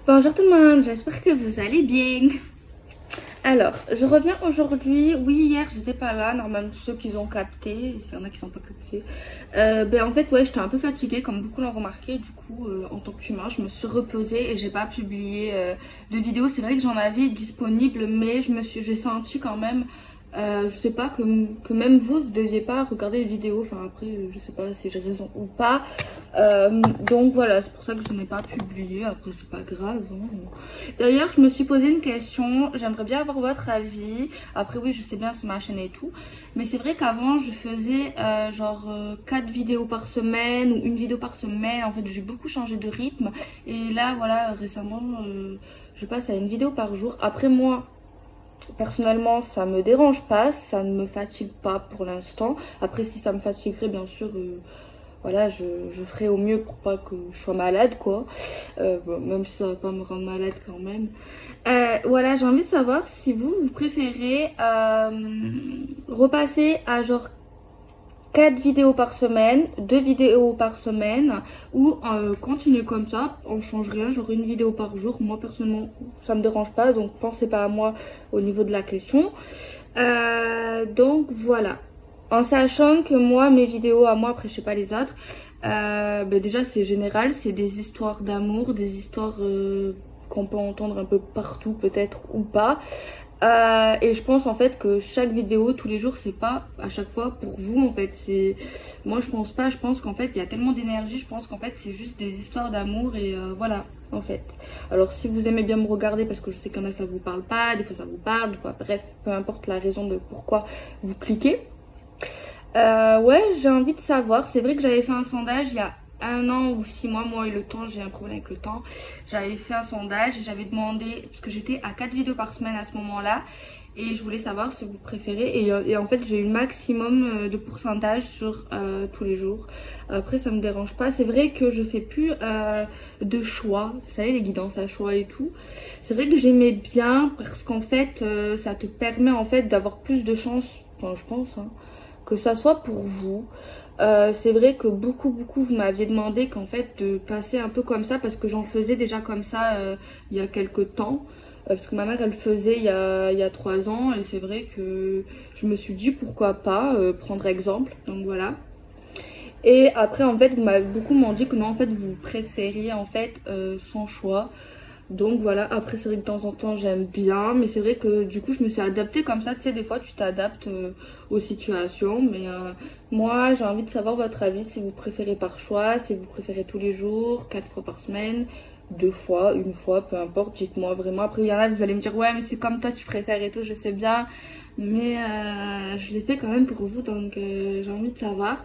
Bonjour tout le monde, j'espère que vous allez bien. Alors, je reviens aujourd'hui. Oui, hier j'étais pas là, normalement ceux qui ont capté, s'il y en a qui sont pas captés. En fait, ouais, j'étais un peu fatiguée comme beaucoup l'ont remarqué. Du coup, en tant qu'humain, je me suis reposée et j'ai pas publié de vidéo. C'est vrai que j'en avais disponible, mais j'ai senti quand même, je sais pas, que même vous deviez pas regarder les vidéos. Enfin après, je sais pas si j'ai raison ou pas. Donc voilà, c'est pour ça que je n'ai pas publié. Après, c'est pas grave, hein. D'ailleurs, je me suis posé une question. J'aimerais bien avoir votre avis. Après, oui, je sais bien, c'est ma chaîne et tout. Mais c'est vrai qu'avant, je faisais 4 vidéos par semaine ou une vidéo par semaine. En fait, j'ai beaucoup changé de rythme. Et là, voilà, récemment, je passe à une vidéo par jour. Après, moi, personnellement, ça me dérange pas. Ça ne me fatigue pas pour l'instant. Après, si ça me fatiguerait, bien sûr... voilà, je ferai au mieux pour pas que je sois malade, quoi. Bon, même si ça va pas me rendre malade quand même. Voilà, j'ai envie de savoir si vous préférez repasser à genre 4 vidéos par semaine, 2 vidéos par semaine, ou continuer comme ça, on change rien, genre une vidéo par jour. Moi personnellement, ça me dérange pas, donc pensez pas à moi au niveau de la question. Donc voilà. En sachant que moi, mes vidéos à moi, après je sais pas les autres, déjà c'est général, c'est des histoires d'amour, des histoires qu'on peut entendre un peu partout peut-être ou pas. Et je pense en fait que chaque vidéo tous les jours, c'est pas à chaque fois pour vous en fait. Moi je pense pas, je pense qu'en fait il y a tellement d'énergie, je pense qu'en fait c'est juste des histoires d'amour et voilà en fait. Alors si vous aimez bien me regarder, parce que je sais qu'il y en a ça vous parle pas, des fois ça vous parle, des fois bref, peu importe la raison de pourquoi vous cliquez. Ouais, j'ai envie de savoir. C'est vrai que j'avais fait un sondage il y a 1 an ou 6 mois. Moi et le temps, j'ai un problème avec le temps. J'avais fait un sondage et j'avais demandé, parce que j'étais à 4 vidéos par semaine à ce moment-là, et je voulais savoir si vous préférez. Et en fait, j'ai eu le maximum de pourcentage sur tous les jours. Après, ça me dérange pas. C'est vrai que je fais plus de choix. Vous savez, les guidances à choix et tout. C'est vrai que j'aimais bien parce qu'en fait, ça te permet en fait d'avoir plus de chance. Enfin, je pense, hein, que ça soit pour vous. C'est vrai que beaucoup vous m'aviez demandé qu'en fait de passer un peu comme ça, parce que j'en faisais déjà comme ça il y a quelques temps, parce que ma mère elle faisait il y a 3 ans, et c'est vrai que je me suis dit pourquoi pas prendre exemple, donc voilà. Et après en fait beaucoup m'ont dit que non, en fait vous préfériez en fait sans choix. Donc voilà, après c'est vrai que de temps en temps j'aime bien, mais c'est vrai que du coup je me suis adaptée comme ça, tu sais, des fois tu t'adaptes aux situations. Mais moi j'ai envie de savoir votre avis, si vous préférez par choix, si vous préférez tous les jours, 4 fois par semaine, 2 fois, 1 fois, peu importe, dites-moi vraiment. Après il y en a, vous allez me dire ouais mais c'est comme toi tu préfères et tout, je sais bien, mais je l'ai fait quand même pour vous, donc j'ai envie de savoir.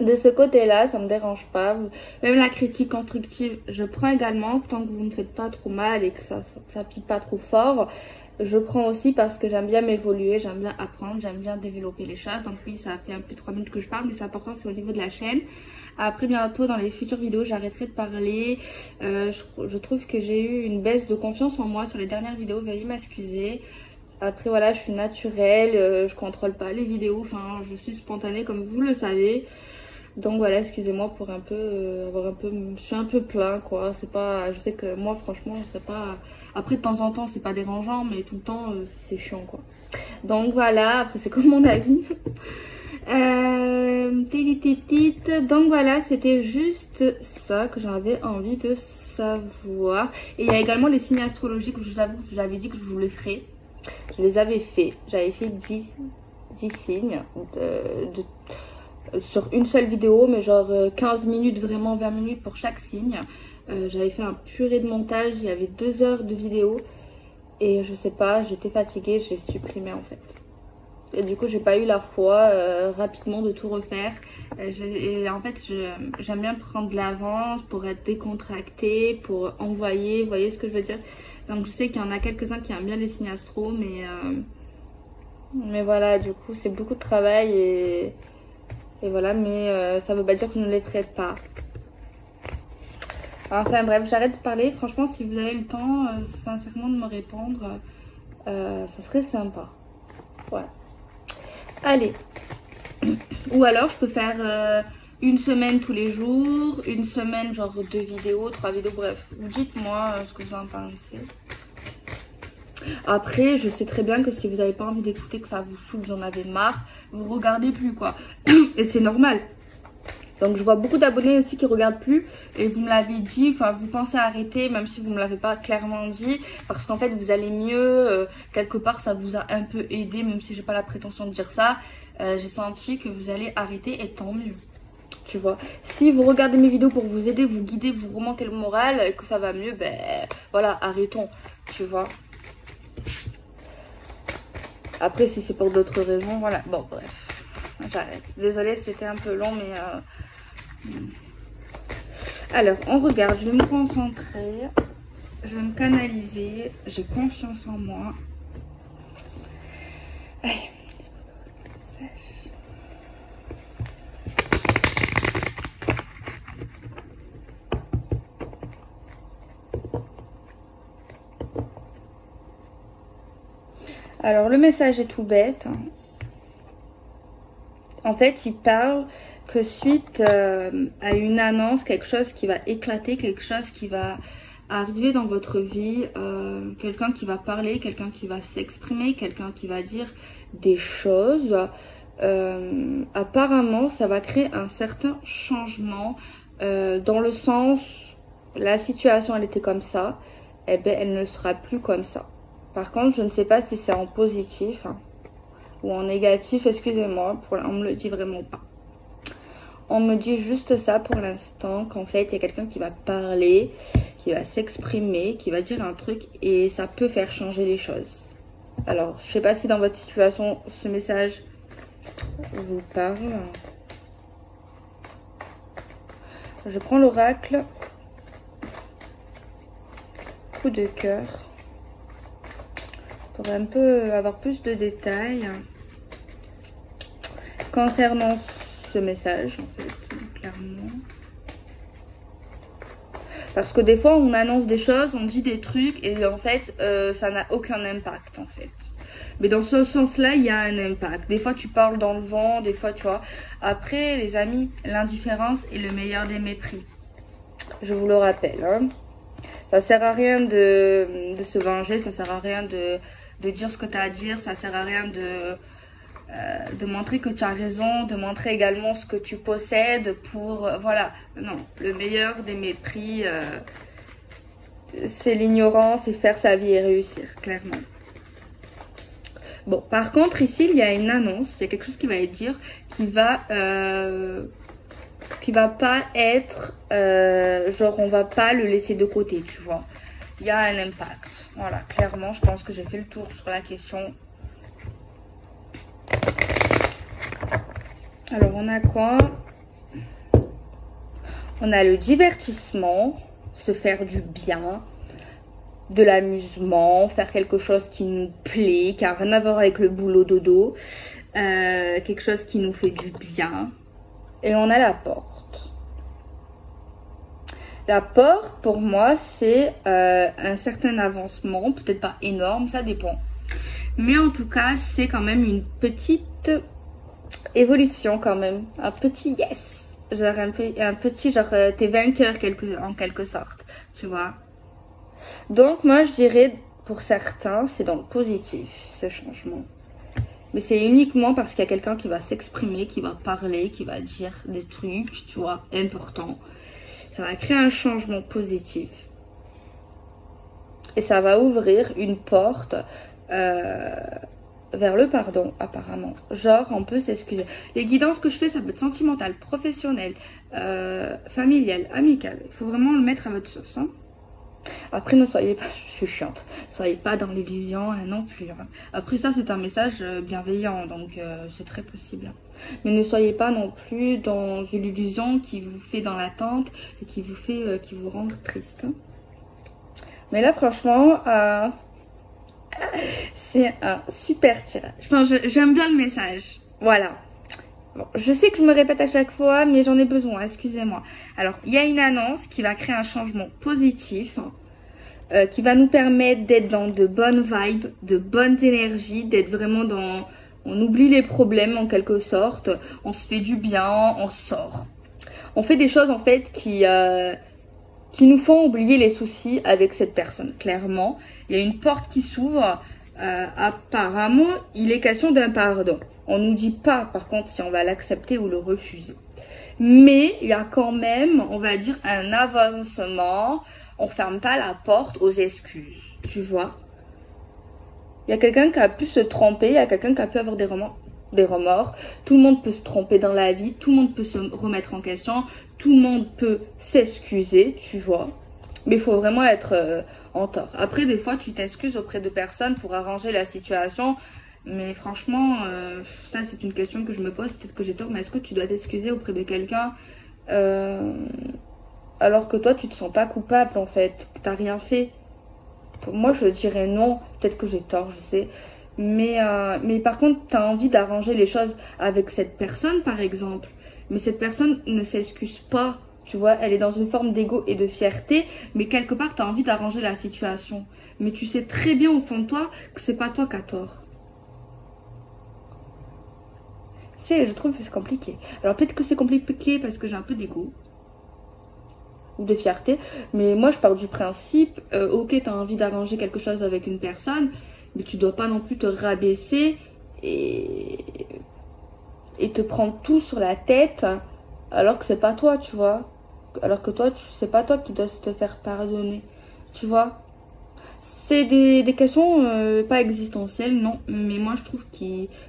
De ce côté-là, ça me dérange pas. Même la critique constructive, je prends également, tant que vous ne faites pas trop mal et que ça pique pas trop fort. Je prends aussi parce que j'aime bien m'évoluer, j'aime bien apprendre, j'aime bien développer les choses. Donc oui, ça fait un peu 3 minutes que je parle, mais c'est important, c'est au niveau de la chaîne. Après, bientôt, dans les futures vidéos, j'arrêterai de parler. Je trouve que j'ai eu une baisse de confiance en moi sur les dernières vidéos, veuillez m'excuser. Après, voilà, je suis naturelle, je contrôle pas les vidéos, enfin, je suis spontanée comme vous le savez. Donc voilà, excusez-moi pour un peu avoir un peu, je suis un peu plein quoi. C'est pas, je sais que moi franchement c'est pas, après de temps en temps c'est pas dérangeant, mais tout le temps c'est chiant quoi. Donc voilà, après c'est comme mon avis. Donc voilà, c'était juste ça que j'avais envie de savoir. Et il y a également les signes astrologiques, je vous avoue que je vous avais dit que je vous les ferai. Je les avais fait, j'avais fait 10 signes sur une seule vidéo, mais genre 15 minutes, vraiment 20 minutes pour chaque signe. J'avais fait un purée de montage, il y avait 2 heures de vidéo et je sais pas, j'étais fatiguée, j'ai supprimé en fait. Et du coup j'ai pas eu la foi rapidement de tout refaire. Et en fait j'aime bien prendre de l'avance pour être décontractée, pour envoyer, vous voyez ce que je veux dire. Donc je sais qu'il y en a quelques-uns qui aiment bien les signes astro, mais voilà, du coup c'est beaucoup de travail et voilà, mais ça veut pas dire que je ne les ferai pas. Enfin bref, j'arrête de parler. Franchement, si vous avez le temps, sincèrement, de me répondre, ça serait sympa. Voilà. Allez. Ou alors, je peux faire une semaine tous les jours, une semaine genre 2 vidéos, 3 vidéos, bref. Dites-moi ce que vous en pensez. Après, je sais très bien que si vous n'avez pas envie d'écouter, que ça vous saoule, vous en avez marre, vous regardez plus quoi. Et c'est normal. Donc je vois beaucoup d'abonnés aussi qui regardent plus et vous me l'avez dit, enfin vous pensez arrêter même si vous me l'avez pas clairement dit parce qu'en fait vous allez mieux, quelque part ça vous a un peu aidé même si j'ai pas la prétention de dire ça, j'ai senti que vous allez arrêter et tant mieux. Tu vois, si vous regardez mes vidéos pour vous aider, vous guider, vous remonter le moral et que ça va mieux, ben voilà, arrêtons, tu vois. Après si c'est pour d'autres raisons, voilà, bon bref, j'arrête. Désolée, c'était un peu long mais... Alors, on regarde, je vais me concentrer, je vais me canaliser, j'ai confiance en moi. Allez, sèche. Alors, le message est tout bête. En fait, il parle que suite à une annonce, quelque chose qui va éclater, quelque chose qui va arriver dans votre vie, quelqu'un qui va parler, quelqu'un qui va s'exprimer, quelqu'un qui va dire des choses, apparemment ça va créer un certain changement dans le sens, la situation elle était comme ça, et ben elle ne sera plus comme ça. Par contre, je ne sais pas si c'est en positif ou en négatif, excusez-moi, on me le dit vraiment pas. On me dit juste ça pour l'instant, qu'en fait, il y a quelqu'un qui va parler, qui va s'exprimer, qui va dire un truc et ça peut faire changer les choses. Alors, je sais pas si dans votre situation, ce message vous parle. Je prends l'oracle. Coup de cœur. Pour un peu avoir plus de détails concernant ce message, en fait, clairement. Parce que des fois, on annonce des choses, on dit des trucs et en fait, ça n'a aucun impact, en fait. Mais dans ce sens-là, il y a un impact. Des fois, tu parles dans le vent, des fois, tu vois. Après, les amis, l'indifférence est le meilleur des mépris. Je vous le rappelle, hein. Ça sert à rien de se venger, ça sert à rien de dire ce que tu as à dire, ça sert à rien de montrer que tu as raison, de montrer également ce que tu possèdes pour... voilà, non, le meilleur des mépris, c'est l'ignorance et faire sa vie et réussir, clairement. Bon, par contre, ici, il y a une annonce, il y a quelque chose qui va être dire, qui va pas être, genre, on va pas le laisser de côté, tu vois. Il y a un impact. Voilà, clairement, je pense que j'ai fait le tour sur la question. Alors, on a quoi? On a le divertissement, se faire du bien, de l'amusement, faire quelque chose qui nous plaît, qui n'a rien à voir avec le boulot dodo, quelque chose qui nous fait du bien. Et on a la porte. La porte, pour moi, c'est un certain avancement, peut-être pas énorme, ça dépend. Mais en tout cas, c'est quand même une petite évolution quand même, un petit yes. Genre un petit genre, t'es vainqueur en quelque sorte, tu vois. Donc moi, je dirais, pour certains, c'est dans le positif, ce changement. Mais c'est uniquement parce qu'il y a quelqu'un qui va s'exprimer, qui va parler, qui va dire des trucs, tu vois, importants. Ça va créer un changement positif. Et ça va ouvrir une porte vers le pardon, apparemment. Genre, on peut s'excuser. Les guidances que je fais, ça peut être sentimental, professionnel, familial, amical. Il faut vraiment le mettre à votre sauce, hein. Après, ne soyez pas, je suis chiante, ne soyez pas dans l'illusion non plus. Hein. Après ça, c'est un message bienveillant, donc c'est très possible. Mais ne soyez pas non plus dans une illusion qui vous fait dans l'attente et qui vous fait, qui vous rend triste. Hein. Mais là, franchement, c'est un super tirage. Enfin, j'aime bien le message. Voilà. Bon, je sais que je me répète à chaque fois, mais j'en ai besoin, excusez-moi. Alors, il y a une annonce qui va créer un changement positif, qui va nous permettre d'être dans de bonnes vibes, de bonnes énergies, d'être vraiment dans... On oublie les problèmes en quelque sorte, on se fait du bien, on sort. on fait des choses en fait qui nous font oublier les soucis avec cette personne. Clairement, il y a une porte qui s'ouvre. Apparemment, il est question d'un pardon. On nous dit pas, par contre, si on va l'accepter ou le refuser. Mais il y a quand même, on va dire, un avancement. On ferme pas la porte aux excuses, tu vois. Il y a quelqu'un qui a pu se tromper, il y a quelqu'un qui a pu avoir des remords. Tout le monde peut se tromper dans la vie, tout le monde peut se remettre en question, tout le monde peut s'excuser, tu vois. Mais il faut vraiment être en tort. Après, des fois, tu t'excuses auprès de personnes pour arranger la situation. Mais franchement, ça, c'est une question que je me pose. Peut-être que j'ai tort, mais est-ce que tu dois t'excuser auprès de quelqu'un alors que toi, tu te sens pas coupable, en fait, que tu n'as rien fait? Moi, je dirais non. Peut-être que j'ai tort, je sais. Mais par contre, tu as envie d'arranger les choses avec cette personne, par exemple. Mais cette personne ne s'excuse pas. Tu vois, elle est dans une forme d'ego et de fierté. Mais quelque part, tu as envie d'arranger la situation. Mais tu sais très bien au fond de toi que c'est pas toi qui as tort. Tu sais, je trouve que c'est compliqué. Alors peut-être que c'est compliqué parce que j'ai un peu d'ego. Ou de fierté. Mais moi, je pars du principe, ok, tu as envie d'arranger quelque chose avec une personne. Mais tu dois pas non plus te rabaisser et te prendre tout sur la tête alors que c'est pas toi, tu vois. Alors que toi, c'est pas toi qui dois te faire pardonner, tu vois. C'est des questions pas existentielles, non. Mais moi, je trouve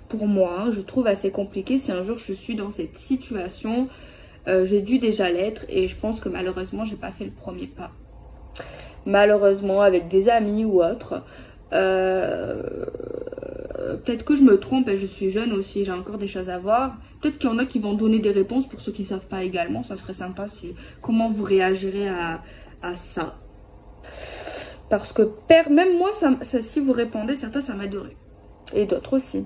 pour moi, je trouve assez compliqué si un jour je suis dans cette situation. J'ai dû déjà l'être et je pense que malheureusement, j'ai pas fait le premier pas. Malheureusement, avec des amis ou autres. Peut-être que je me trompe et je suis jeune aussi, j'ai encore des choses à voir. Peut-être qu'il y en a qui vont donner des réponses pour ceux qui ne savent pas également. Ça serait sympa, c'est comment vous réagirez à ça. Parce que même moi, si vous répondez, certains, ça m'aiderait. Et d'autres aussi.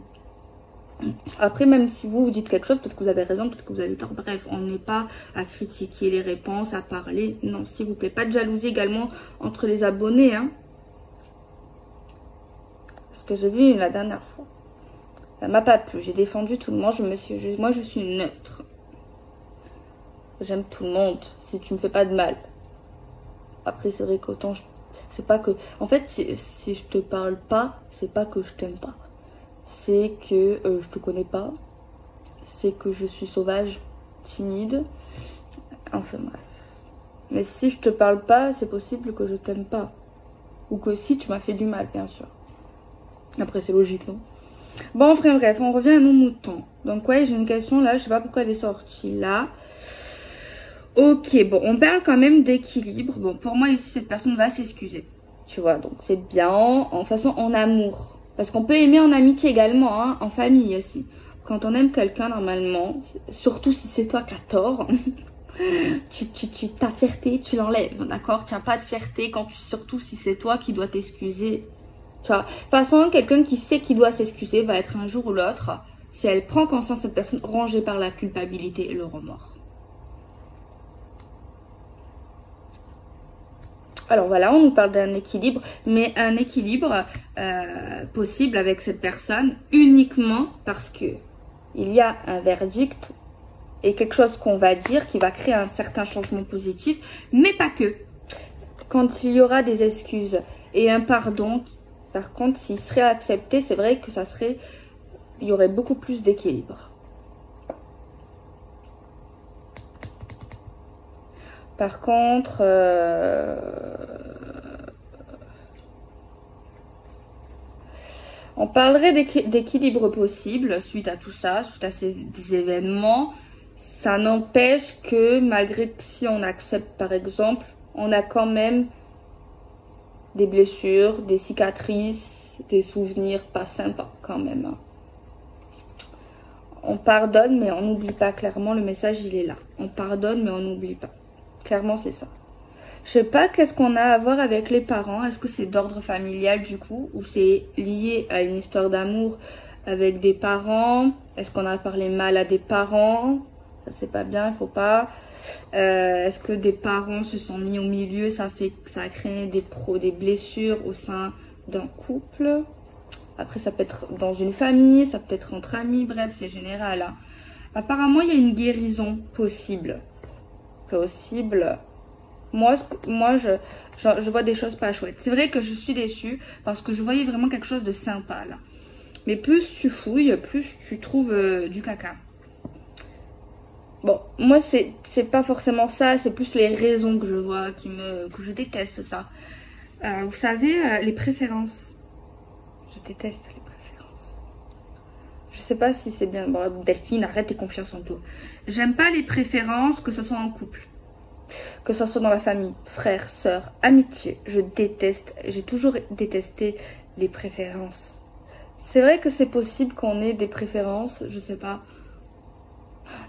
Après, même si vous dites quelque chose, peut-être que vous avez raison, peut-être que vous avez tort. Bref, on n'est pas à critiquer les réponses, à parler. Non, s'il vous plaît. Pas de jalousie également entre les abonnés, hein. Parce que j'ai vu la dernière fois. Ça m'a pas plu. J'ai défendu tout le monde. Moi, je suis neutre. J'aime tout le monde. Si tu me fais pas de mal. Après, c'est vrai qu'autant... C'est pas que... En fait, si je te parle pas, c'est pas que je t'aime pas. C'est que je te connais pas. C'est que je suis sauvage, timide. Enfin, bref. Mais si je te parle pas, c'est possible que je t'aime pas. Ou que si tu m'as fait du mal, bien sûr. Après, c'est logique, non? Bon, enfin, bref, on revient à nos moutons. Donc, ouais, j'ai une question là. Je sais pas pourquoi elle est sortie là. Ok, bon, on parle quand même d'équilibre. Bon, pour moi, ici, cette personne va s'excuser. Tu vois, donc c'est bien. En façon, en amour. Parce qu'on peut aimer en amitié également, hein, en famille aussi. Quand on aime quelqu'un, normalement, surtout si c'est toi qui as tort, ta fierté, tu l'enlèves, d'accord? Tu n'as pas de fierté surtout si c'est toi qui dois t'excuser. Tu vois, de toute façon, quelqu'un qui sait qu'il doit s'excuser va être un jour ou l'autre, si elle prend conscience, cette personne rongée par la culpabilité et le remords. Alors voilà, on nous parle d'un équilibre, mais un équilibre possible avec cette personne uniquement parce que il y a un verdict et quelque chose qu'on va dire qui va créer un certain changement positif, mais pas que. Quand il y aura des excuses et un pardon, par contre, s'il serait accepté, c'est vrai que il y aurait beaucoup plus d'équilibre. Par contre, on parlerait d'équilibre possible suite à tout ça, suite à des événements. Ça n'empêche que malgré que si on accepte par exemple, on a quand même des blessures, des cicatrices, des souvenirs pas sympas quand même. On pardonne mais on n'oublie pas, clairement le message il est là. On pardonne mais on n'oublie pas. Clairement, c'est ça. Je sais pas qu'est-ce qu'on a à voir avec les parents. Est-ce que c'est d'ordre familial du coup ou c'est lié à une histoire d'amour avec des parents? Est-ce qu'on a parlé mal à des parents? Ça, c'est pas bien, il faut pas. Est-ce que des parents se sont mis au milieu? Ça a créé des blessures au sein d'un couple. Après, ça peut être dans une famille, ça peut être entre amis. Bref, c'est général. Hein. Apparemment, il y a une guérison possible. possible. Moi, je vois des choses pas chouettes. C'est vrai que je suis déçue parce que je voyais vraiment quelque chose de sympa là. Mais plus tu fouilles, plus tu trouves du caca. Bon, moi c'est pas forcément ça, c'est plus les raisons que je vois que je déteste ça. Vous savez, les préférences. Je déteste les préférences. Je sais pas si c'est bien. Bon, Delphine, arrête tes confiances en toi. J'aime pas les préférences, que ce soit en couple, que ce soit dans la famille, frère, soeur, amitié. Je déteste, j'ai toujours détesté les préférences. C'est vrai que c'est possible qu'on ait des préférences, je sais pas.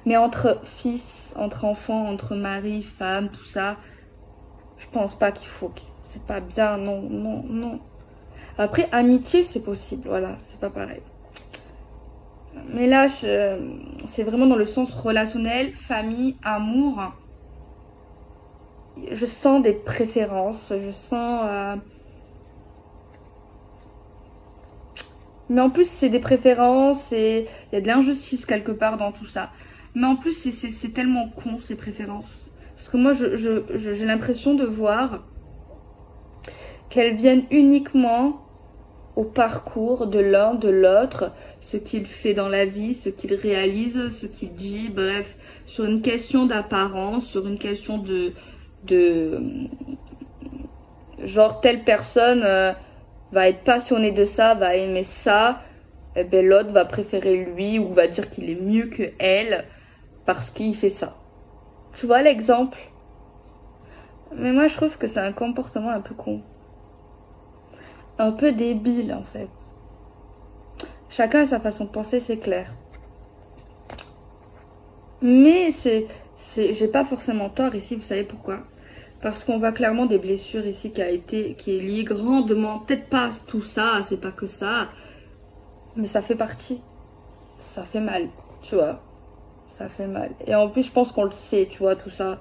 Mais entre fils, entre enfants, entre mari, femme, tout ça, je pense pas qu'il faut. C'est pas bien, non, non, non. Après, amitié, c'est possible, voilà, c'est pas pareil. Mais là, c'est vraiment dans le sens relationnel, famille, amour. Je sens des préférences, je sens... Mais en plus, c'est des préférences et il y a de l'injustice quelque part dans tout ça. Mais en plus, c'est tellement con, ces préférences. Parce que moi, j'ai l'impression de voir qu'elles viennent uniquement au parcours de l'un, de l'autre, ce qu'il fait dans la vie, ce qu'il réalise, ce qu'il dit, bref, sur une question d'apparence, sur une question de genre telle personne va être passionnée de ça, va aimer ça, et ben l'autre va préférer lui ou va dire qu'il est mieux que elle parce qu'il fait ça. Tu vois l'exemple? Mais moi je trouve que c'est un comportement un peu con. Un peu débile en fait. Chacun a sa façon de penser, c'est clair. Mais j'ai pas forcément tort ici, vous savez pourquoi? Parce qu'on voit clairement des blessures ici qui est liée grandement, peut-être pas tout ça, c'est pas que ça, mais ça fait partie. Ça fait mal, tu vois. Ça fait mal. Et en plus, je pense qu'on le sait, tu vois, tout ça.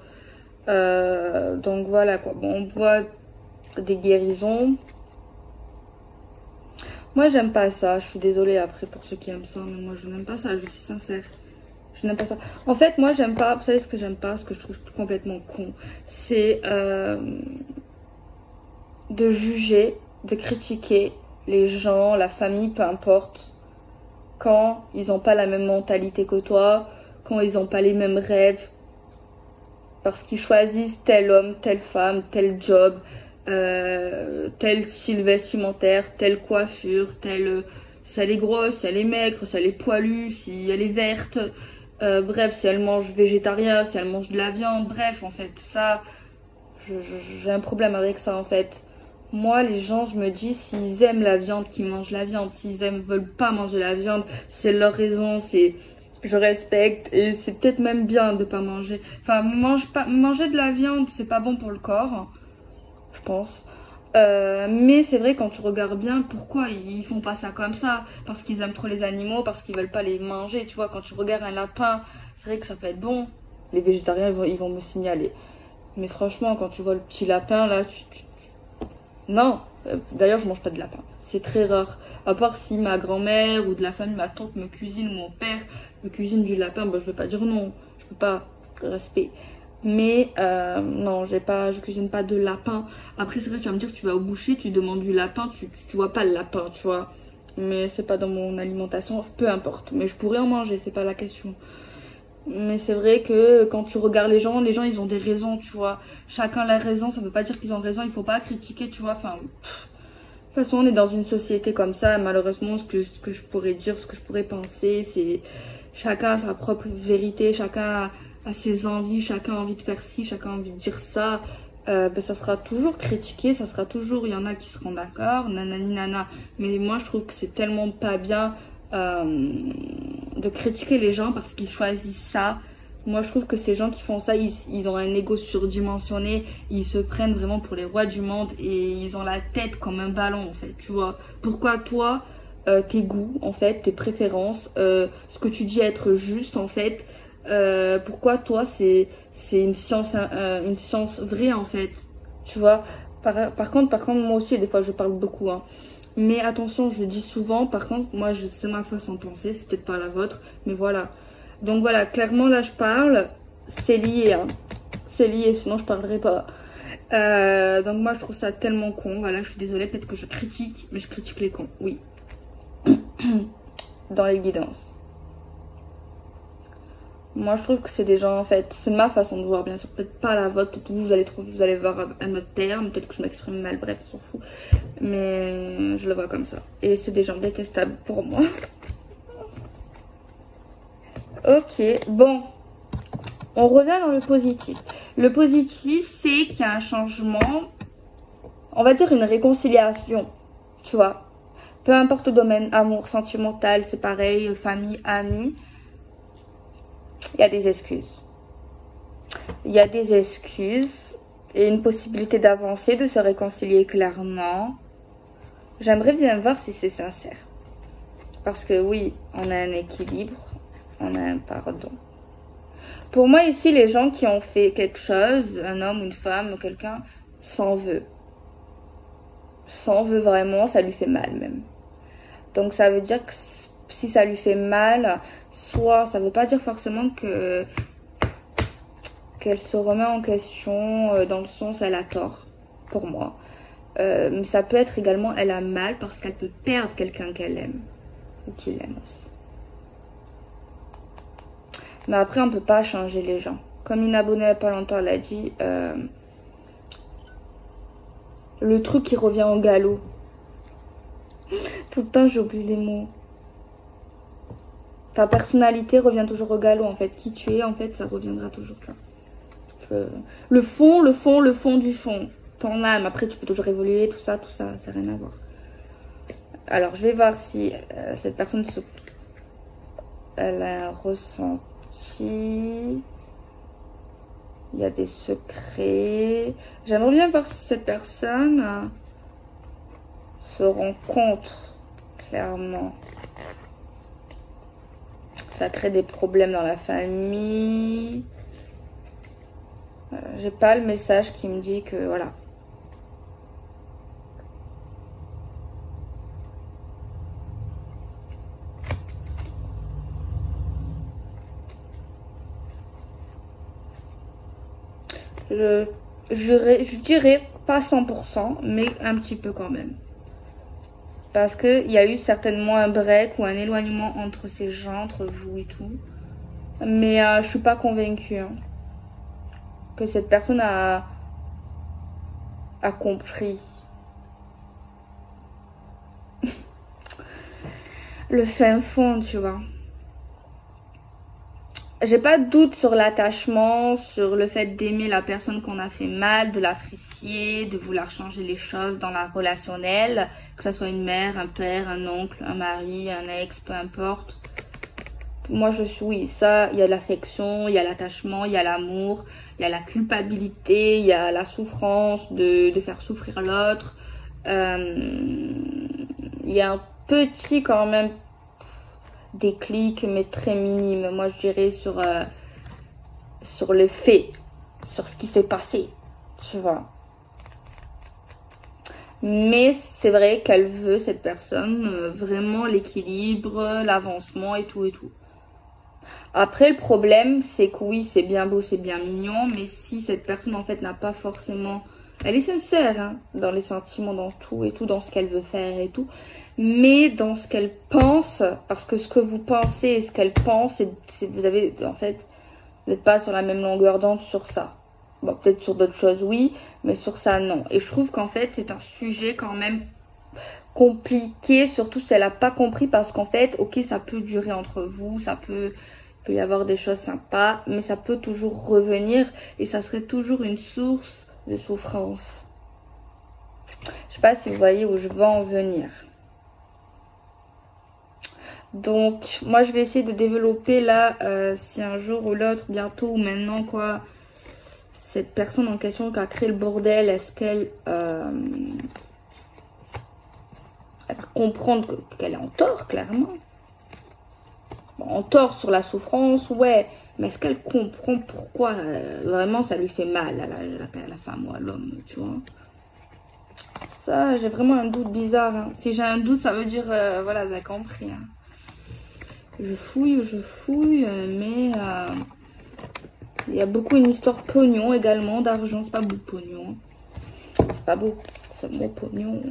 Donc voilà quoi. Bon, on voit des guérisons. Moi, j'aime pas ça. Je suis désolée après pour ceux qui aiment ça, mais moi, je n'aime pas ça. Je suis sincère. Je n'aime pas ça. En fait, moi, j'aime pas... Vous savez ce que j'aime pas? Ce que je trouve complètement con. C'est de juger, de critiquer les gens, la famille, peu importe, quand ils n'ont pas la même mentalité que toi, quand ils n'ont pas les mêmes rêves, parce qu'ils choisissent tel homme, telle femme, tel job, tel style vestimentaire, telle coiffure, telle... si elle est grosse, si elle est maigre, si elle est poilue, si elle est verte, bref, si elle mange végétarien, si elle mange de la viande, bref, en fait, ça, j'ai un problème avec ça, en fait. Moi, les gens, je me dis, s'ils aiment la viande, qu'ils mangent la viande. S'ils veulent pas manger la viande, c'est leur raison, je respecte. Et c'est peut-être même bien de pas manger. Enfin, manger de la viande, c'est pas bon pour le corps, je pense. Mais c'est vrai, quand tu regardes bien, pourquoi ils font pas ça comme ça? Parce qu'ils aiment trop les animaux, parce qu'ils veulent pas les manger. Tu vois, quand tu regardes un lapin, c'est vrai que ça peut être bon. Les végétariens, ils vont me signaler. Mais franchement, quand tu vois le petit lapin, là, non, d'ailleurs je mange pas de lapin, c'est très rare. À part si ma grand-mère ou de la famille, ma tante me cuisine, ou mon père me cuisine du lapin, bah, je vais pas dire non, je peux pas, respect. Mais non, je cuisine pas de lapin. Après c'est vrai, tu vas me dire, tu vas au boucher, tu demandes du lapin, tu vois pas le lapin, tu vois. Mais c'est pas dans mon alimentation, peu importe. Mais je pourrais en manger, c'est pas la question. Mais c'est vrai que quand tu regardes les gens ils ont des raisons, tu vois. Chacun a raison, ça veut pas dire qu'ils ont raison, il faut pas critiquer, tu vois. Enfin, de toute façon, on est dans une société comme ça, malheureusement, ce que je pourrais dire, ce que je pourrais penser, c'est chacun a sa propre vérité, chacun a ses envies, chacun a envie de faire ci, chacun a envie de dire ça. Ben, ça sera toujours critiqué, ça sera toujours, il y en a qui seront d'accord, nanani nana. Mais moi, je trouve que c'est tellement pas bien de critiquer les gens parce qu'ils choisissent ça. Moi je trouve que ces gens qui font ça, ils ont un ego surdimensionné, ils se prennent vraiment pour les rois du monde et ils ont la tête comme un ballon en fait, tu vois. Pourquoi toi, tes goûts en fait, tes préférences, ce que tu dis être juste en fait, pourquoi toi c'est une science vraie en fait, tu vois. Par contre moi aussi des fois je parle beaucoup hein. Mais attention, je dis souvent, par contre, moi, c'est ma façon de penser, c'est peut-être pas la vôtre, mais voilà. Donc voilà, clairement, là, je parle, c'est lié, hein. c'est lié, sinon je parlerai pas. Donc moi je trouve ça tellement con. Voilà, je suis désolée, peut-être que je critique, mais je critique les cons, oui. Dans l'évidence. Moi je trouve que c'est des gens, en fait, c'est ma façon de voir, bien sûr, peut-être pas la vôtre, peut-être vous allez trouver, vous allez voir un autre terme, peut-être que je m'exprime mal, bref, on s'en fout. Mais je le vois comme ça. Et c'est des gens détestables pour moi. Ok, bon. On revient dans le positif. Le positif, c'est qu'il y a un changement, on va dire une réconciliation, tu vois. Peu importe le domaine, amour, sentimental, c'est pareil, famille, amis. Il y a des excuses. Il y a des excuses et une possibilité d'avancer, de se réconcilier clairement. J'aimerais bien voir si c'est sincère. Parce que oui, on a un équilibre, on a un pardon. Pour moi ici, les gens qui ont fait quelque chose, un homme, une femme, quelqu'un, s'en veut. S'en veut vraiment, ça lui fait mal même. Donc ça veut dire que si ça lui fait mal, soit ça veut pas dire forcément que qu'elle se remet en question dans le sens elle a tort, pour moi. Mais ça peut être également elle a mal parce qu'elle peut perdre quelqu'un qu'elle aime ou qu'il aime aussi. Mais après on peut pas changer les gens. Comme une abonnée il n'y a pas longtemps l'a dit, le truc qui revient au galop. Tout le temps j'oublie les mots. Ta personnalité revient toujours au galop en fait. Qui tu es en fait ça reviendra toujours là. Le fond du fond. Ton âme, après tu peux toujours évoluer, tout ça, ça n'a rien à voir. Alors je vais voir si cette personne elle a un ressenti. Il y a des secrets. J'aimerais bien voir si cette personne se rend compte clairement. Ça crée des problèmes dans la famille. J'ai pas le message qui me dit que voilà. Je dirais pas 100%, mais un petit peu quand même. Parce qu'il y a eu certainement un break ou un éloignement entre ces gens, entre vous et tout. Mais je suis pas convaincue hein, que cette personne a compris. Le fin fond, tu vois. J'ai pas de doute sur l'attachement, sur le fait d'aimer la personne qu'on a fait mal, de l'apprécier, de vouloir changer les choses dans la relationnelle, que ce soit une mère, un père, un oncle, un mari, un ex, peu importe. Moi je suis, oui, ça, il y a l'affection, il y a l'attachement, il y a l'amour, il y a la culpabilité, il y a la souffrance de faire souffrir l'autre. Il y a un petit quand même déclic mais très minime, moi je dirais sur le fait, sur ce qui s'est passé, tu vois. Mais c'est vrai qu'elle veut, cette personne, vraiment l'équilibre, l'avancement et tout et tout. Après le problème c'est que oui c'est bien beau, c'est bien mignon, mais si cette personne en fait n'a pas forcément... Elle est sincère hein, dans les sentiments, dans tout et tout, dans ce qu'elle veut faire et tout. Mais dans ce qu'elle pense, parce que ce que vous pensez et ce qu'elle pense, vous avez en fait, vous n'êtes pas sur la même longueur d'onde sur ça. Bon, peut-être sur d'autres choses, oui, mais sur ça, non. Et je trouve qu'en fait, c'est un sujet quand même compliqué, surtout si elle n'a pas compris, parce qu'en fait, ok, ça peut durer entre vous, il peut y avoir des choses sympas, mais ça peut toujours revenir et ça serait toujours une source de souffrance. Je sais pas si vous voyez où je veux en venir. Donc moi je vais essayer de développer là si un jour ou l'autre, bientôt ou maintenant quoi, cette personne en question qui a créé le bordel, est-ce qu'elle elle va comprendre qu'elle est en tort clairement. Bon, en tort sur la souffrance, ouais. Mais est-ce qu'elle comprend pourquoi vraiment ça lui fait mal à la femme ou à l'homme, tu vois? Ça, j'ai vraiment un doute bizarre. Hein. Si j'ai un doute, ça veut dire, voilà, vous avez compris. Hein. Je fouille, mais Il y a beaucoup une histoire de pognon également, d'argent. C'est pas beau pognon. C'est pas beau. C'est beau pognon.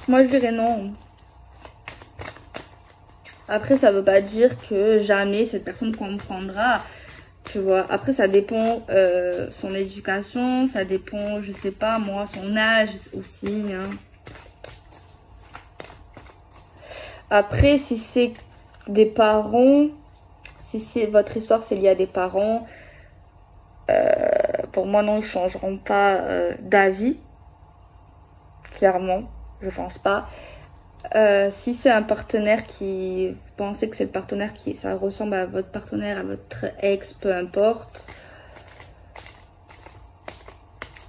Moi je dirais non. Après ça veut pas dire que jamais cette personne comprendra. Tu vois. Après ça dépend son éducation. Ça dépend, je sais pas moi, son âge aussi. Hein. Après si c'est des parents... Si votre histoire c'est lié à des parents, pour moi non, ils changeront pas d'avis, clairement, je pense pas. Si c'est un partenaire qui, vous pensez que c'est le partenaire qui, ça ressemble à votre partenaire, à votre ex, peu importe.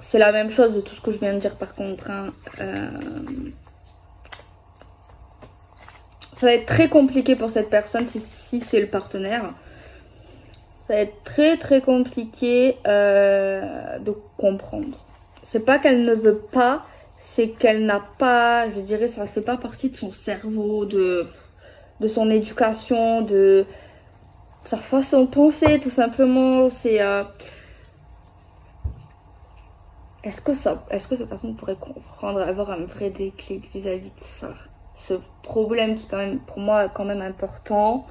C'est la même chose de tout ce que je viens de dire par contre. Hein. Ça va être très compliqué pour cette personne si c'est le partenaire. Ça va être très compliqué de comprendre. C'est pas qu'elle ne veut pas, c'est qu'elle n'a pas, je dirais, ça fait pas partie de son cerveau, de son éducation, de sa façon de penser, tout simplement. C'est est-ce que cette personne pourrait comprendre, avoir un vrai déclic vis-à-vis de ça? Ce problème qui, quand même, pour moi, est quand même important.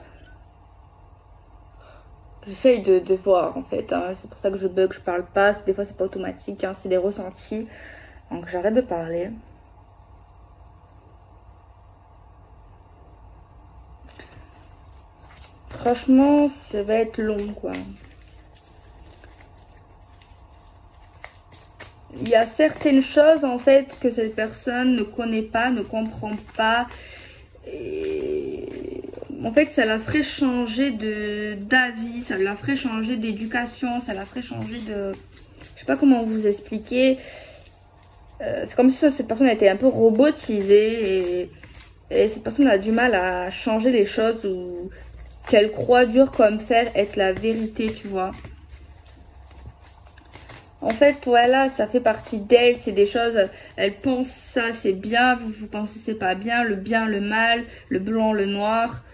J'essaye de voir, en fait. Hein. C'est pour ça que je bug, je parle pas. Des fois, c'est pas automatique. Hein. C'est des ressentis. Donc, j'arrête de parler. Franchement, ça va être long, quoi. Il y a certaines choses, en fait, que cette personne ne connaît pas, ne comprend pas. Et en fait, ça la ferait changer d'avis, ça la ferait changer d'éducation, ça la ferait changer de... Je sais pas comment vous expliquer. C'est comme si cette personne a été un peu robotisée et cette personne a du mal à changer les choses ou qu'elle croit dur comme fer être la vérité, tu vois. En fait, voilà, ça fait partie d'elle, c'est des choses, elle pense ça c'est bien, vous pensez c'est pas bien, le mal, le blanc, le noir.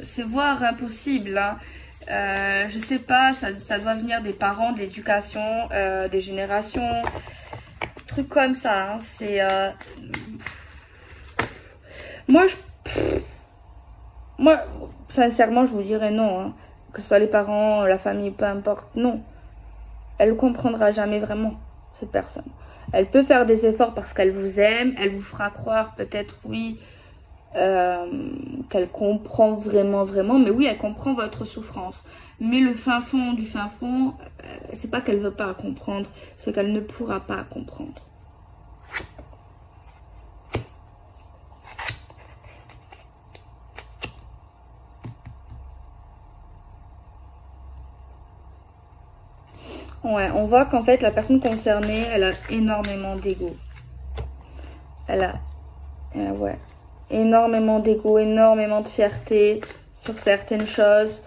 C'est voire impossible, hein. Je sais pas, ça doit venir des parents, de l'éducation, des générations, trucs comme ça, hein. C'est... Moi, sincèrement, je vous dirais non, hein. Que ce soit les parents, la famille, peu importe, non. Elle ne comprendra jamais vraiment, cette personne. Elle peut faire des efforts parce qu'elle vous aime, elle vous fera croire peut-être, oui, qu'elle comprend vraiment, mais oui, elle comprend votre souffrance. Mais le fin fond du fin fond, c'est pas qu'elle veut pas comprendre, c'est qu'elle ne pourra pas comprendre. Ouais, on voit qu'en fait, la personne concernée, elle a énormément d'ego. Elle a, ouais, énormément d'ego, énormément de fierté sur certaines choses.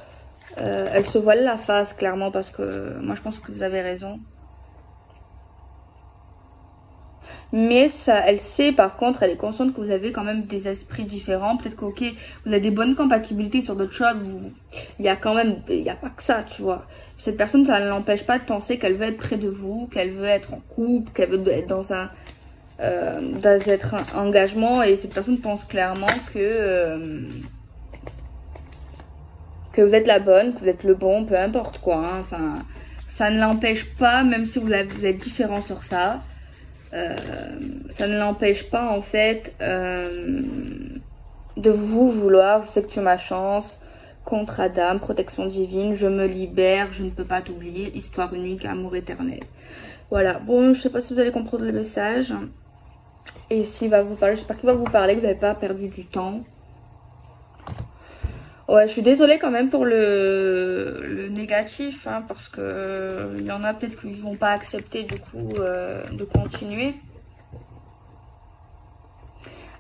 Elle se voile la face, clairement, parce que moi, je pense que vous avez raison. Mais ça, elle sait, par contre, elle est consciente que vous avez quand même des esprits différents. Peut-être que, ok, vous avez des bonnes compatibilités sur d'autres choses. Il y a quand même, il n'y a pas que ça, tu vois. Cette personne, ça ne l'empêche pas de penser qu'elle veut être près de vous, qu'elle veut être en couple, qu'elle veut être dans un engagement. Et cette personne pense clairement que vous êtes la bonne, que vous êtes le bon, peu importe quoi. Hein. Enfin, ça ne l'empêche pas, même si vous êtes différent sur ça. Ça ne l'empêche pas en fait de vous vouloir. Je sais que tu as ma chance, contrat d'âme, protection divine, je me libère, je ne peux pas t'oublier, histoire unique, amour éternel. Voilà, bon, je sais pas si vous allez comprendre le message. Et s'il va vous parler, j'espère qu'il va vous parler, que vous n'avez pas perdu du temps. Ouais, je suis désolée quand même pour le négatif, hein, parce que il y en a peut-être qui ne vont pas accepter du coup de continuer.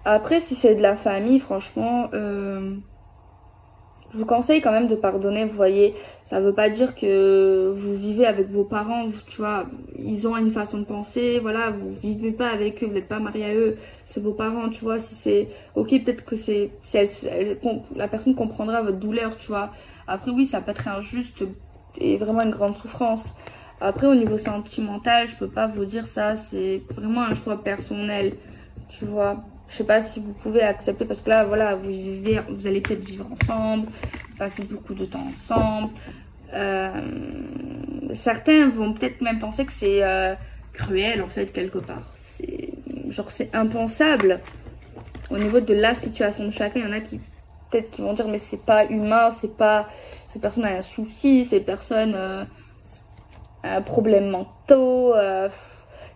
Après, si c'est de la famille, franchement, Je vous conseille quand même de pardonner, vous voyez. Ça veut pas dire que vous vivez avec vos parents, tu vois. Ils ont une façon de penser, voilà. Vous vivez pas avec eux, vous n'êtes pas marié à eux. C'est vos parents, tu vois. Si c'est ok, peut-être que c'est... Si la personne comprendra votre douleur, tu vois. Après, oui, ça peut être injuste et vraiment une grande souffrance. Après, au niveau sentimental, je peux pas vous dire ça. C'est vraiment un choix personnel, tu vois. Je sais pas si vous pouvez accepter parce que là, voilà, vous allez peut-être vivre ensemble, passer beaucoup de temps ensemble. Certains vont peut-être même penser que c'est cruel en fait quelque part. C'est impensable. Au niveau de la situation de chacun, il y en a qui peut-être qui vont dire mais c'est pas humain, c'est pas cette personne a un souci, cette personne a un problème mentaux,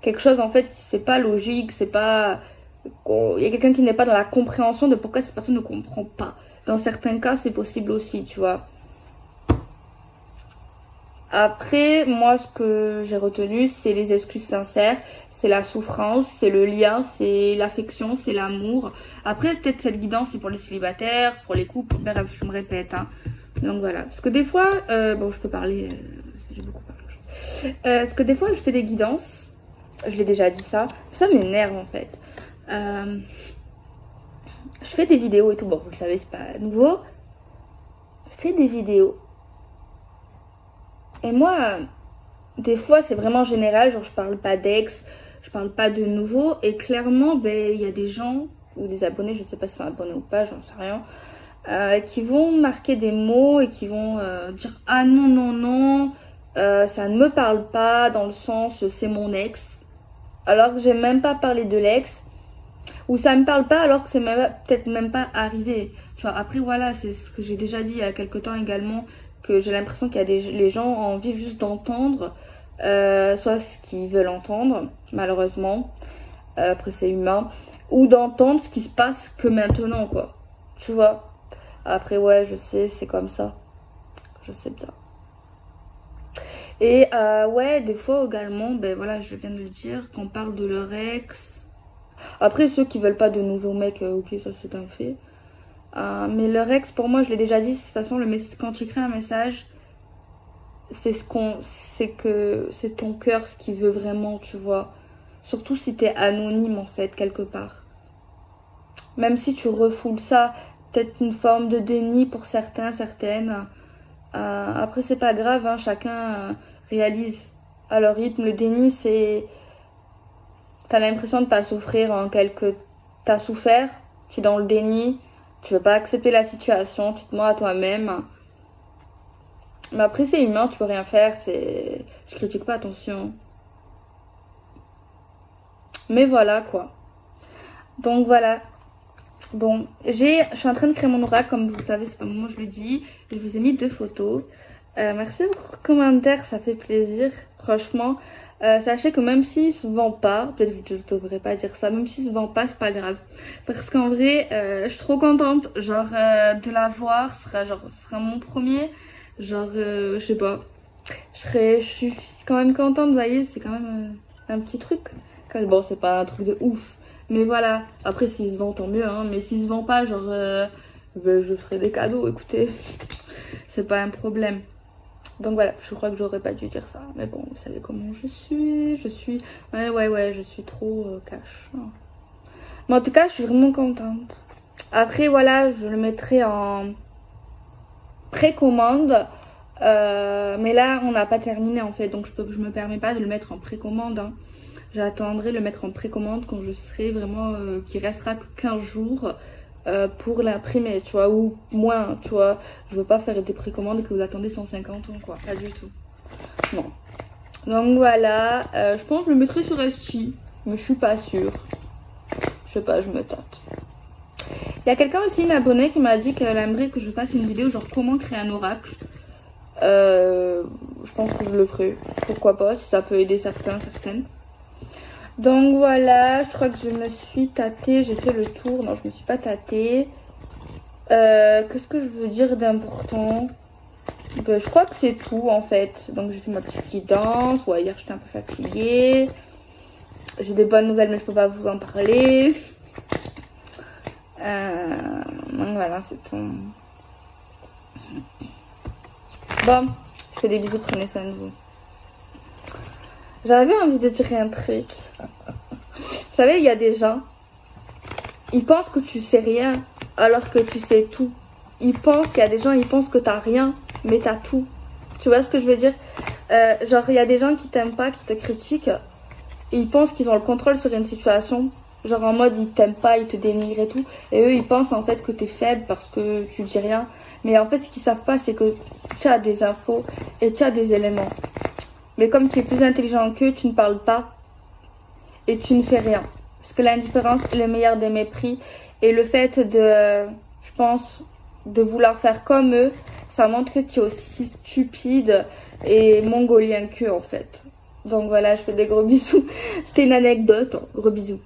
quelque chose en fait qui c'est pas logique, c'est pas il y a quelqu'un qui n'est pas dans la compréhension de pourquoi cette personne ne comprend pas. Dans certains cas, c'est possible aussi, tu vois. Après, moi, ce que j'ai retenu, c'est les excuses sincères, c'est la souffrance, c'est le lien, c'est l'affection, c'est l'amour. Après, peut-être cette guidance, c'est pour les célibataires, pour les couples, bref, je me répète. Hein. Donc voilà. Parce que des fois, bon, je peux parler, j'ai beaucoup parlé. Parce que des fois, je fais des guidances, je l'ai déjà dit ça, ça m'énerve en fait. Je fais des vidéos et tout, bon vous le savez c'est pas nouveau. Je fais des vidéos et moi des fois c'est vraiment général, genre je parle pas d'ex, je parle pas de nouveau et clairement ben il y a des gens ou des abonnés, je sais pas si c'est un abonné ou pas, j'en sais rien, qui vont marquer des mots et qui vont dire ah non non non, ça ne me parle pas dans le sens c'est mon ex, alors que j'ai même pas parlé de l'ex. Ou ça me parle pas alors que c'est peut-être même pas arrivé. Tu vois, après voilà, c'est ce que j'ai déjà dit il y a quelques temps également, que j'ai l'impression qu'il y a les gens ont envie juste d'entendre, soit ce qu'ils veulent entendre, malheureusement, après c'est humain, ou d'entendre ce qui se passe que maintenant, quoi. Tu vois. Après ouais, je sais, c'est comme ça. Je sais bien. Et ouais, des fois également, ben voilà, je viens de le dire, qu'on parle de leur ex. Après, ceux qui veulent pas de nouveaux mecs, ok, ça c'est un fait. Mais leur ex, pour moi, je l'ai déjà dit, de toute façon, quand tu écris un message, c'est que c'est ton cœur ce qui veut vraiment, tu vois. Surtout si t'es anonyme, en fait, quelque part. Même si tu refoules ça, peut-être une forme de déni pour certains, certaines. Après, c'est pas grave, hein, chacun réalise à leur rythme. Le déni, c'est... T'as l'impression de pas souffrir en quelque... T'as souffert, tu es dans le déni, tu veux pas accepter la situation, tu te mens à toi-même. Mais après c'est humain, tu peux rien faire, c'est... Je critique pas, attention. Mais voilà quoi. Donc voilà. Bon, je suis en train de créer mon oracle, comme vous le savez, c'est pas le moment où je le dis. Je vous ai mis 2 photos. Merci pour vos commentaires, ça fait plaisir, franchement. Sachez que même s'il se vend pas, peut-être que je ne devrais pas dire ça, même s'il se vend pas, c'est pas grave. Parce qu'en vrai, je suis trop contente, genre, de la voir, ce sera mon premier, genre, je sais pas. Je suis quand même contente, vous voyez, c'est quand même un petit truc. Bon, c'est pas un truc de ouf, mais voilà. Après, s'il se vend, tant mieux, hein, mais s'il se vend pas, genre, ben, je ferai des cadeaux, écoutez, c'est pas un problème. Donc voilà, je crois que j'aurais pas dû dire ça. Mais bon, vous savez comment je suis. Ouais, je suis trop cash. Mais en tout cas, je suis vraiment contente. Après, voilà, je le mettrai en précommande. Mais là, on n'a pas terminé en fait. Donc je me permets pas de le mettre en précommande. Hein. J'attendrai le mettre en précommande quand je serai vraiment... qu'il restera que 15 jours. Pour l'imprimer, tu vois, ou moins, tu vois. Je veux pas faire des précommandes et que vous attendez 150 ans, quoi. Pas du tout. Non. Donc voilà. Je pense que je le mettrai sur Etsy, mais je suis pas sûre. Je sais pas, je me tâte. Il y a quelqu'un aussi, une abonnée, qui m'a dit qu'elle aimerait que je fasse une vidéo genre comment créer un oracle. Je pense que je le ferai. Pourquoi pas, si ça peut aider certains, certaines. Donc voilà, je crois que je me suis tâtée, j'ai fait le tour. Non, je me suis pas tâtée. Qu'est-ce que je veux dire d'important? Ben, je crois que c'est tout en fait. Donc j'ai fait ma petite guidance. Ouais, hier j'étais un peu fatiguée. J'ai des bonnes nouvelles mais je peux pas vous en parler. Donc voilà, c'est tout. Bon, je fais des bisous, prenez soin de vous. J'avais envie de dire un truc. Vous savez, il y a des gens, ils pensent que tu sais rien alors que tu sais tout. Il y a des gens, ils pensent que t'as rien, mais t'as tout. Tu vois ce que je veux dire? Genre, il y a des gens qui t'aiment pas, qui te critiquent, et ils pensent qu'ils ont le contrôle sur une situation. Genre en mode, ils t'aiment pas, ils te dénigrent et tout. Et eux, ils pensent en fait que t'es faible parce que tu dis rien. Mais en fait, ce qu'ils savent pas, c'est que tu as des infos et tu as des éléments. Mais comme tu es plus intelligent qu'eux, tu ne parles pas et tu ne fais rien. Parce que l'indifférence est le meilleur des mépris. Et le fait de, je pense, de vouloir faire comme eux, ça montre que tu es aussi stupide et mongolien qu'eux en fait. Donc voilà, je fais des gros bisous. C'était une anecdote, hein. Gros bisous.